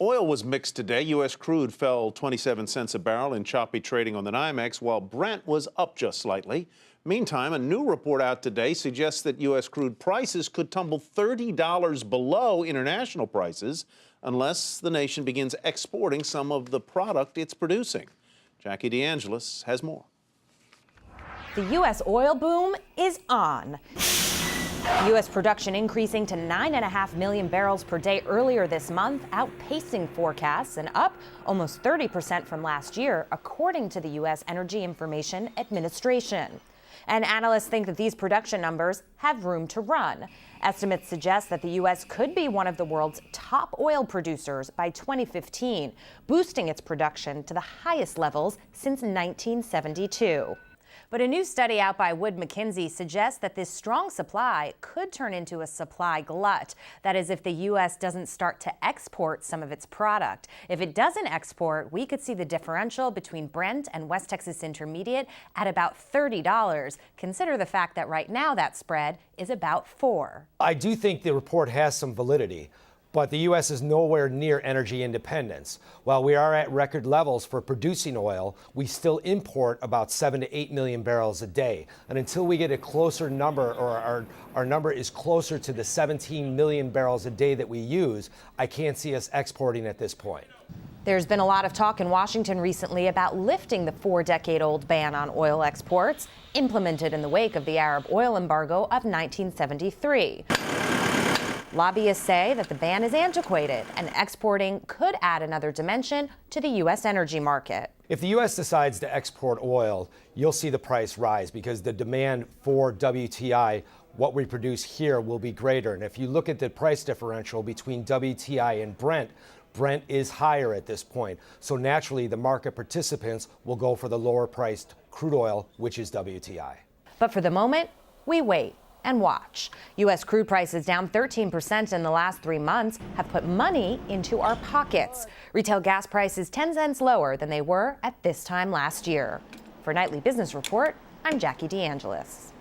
Oil was mixed today. U.S. crude fell 27 cents a barrel in choppy trading on the NYMEX, while Brent was up just slightly. Meantime, a new report out today suggests that U.S. crude prices could tumble $30 below international prices unless the nation begins exporting some of the product it's producing. Jackie DeAngelis has more. The U.S. oil boom is on. U.S. production increasing to 9.5 million barrels per day earlier this month, outpacing forecasts and up almost 30% from last year, according to the U.S. Energy Information Administration. And analysts think that these production numbers have room to run. Estimates suggest that the U.S. could be one of the world's top oil producers by 2015, boosting its production to the highest levels since 1972. But a new study out by Wood Mackenzie suggests that this strong supply could turn into a supply glut. That is, if the U.S. doesn't start to export some of its product. If it doesn't export, we could see the differential between Brent and West Texas Intermediate at about $30. Consider the fact that right now that spread is about $4. I do think the report has some validity, but the U.S. is nowhere near energy independence. While we are at record levels for producing oil, we still import about 7 to 8 million barrels a day. And until we get a closer number, or our number is closer to the 17 million barrels a day that we use, I can't see us exporting at this point. There's been a lot of talk in Washington recently about lifting the 4-decade-old ban on oil exports, implemented in the wake of the Arab oil embargo of 1973. Lobbyists say that the ban is antiquated and exporting could add another dimension to the U.S. energy market. If the U.S. decides to export oil, you'll see the price rise because the demand for WTI, what we produce here, will be greater. And if you look at the price differential between WTI and Brent, Brent is higher at this point. So naturally, the market participants will go for the lower priced crude oil, which is WTI. But for the moment, we wait and watch. U.S. crude prices down 13% in the last 3 months have put money into our pockets. Retail gas prices 10 cents lower than they were at this time last year. For Nightly Business Report, I'm Jackie DeAngelis.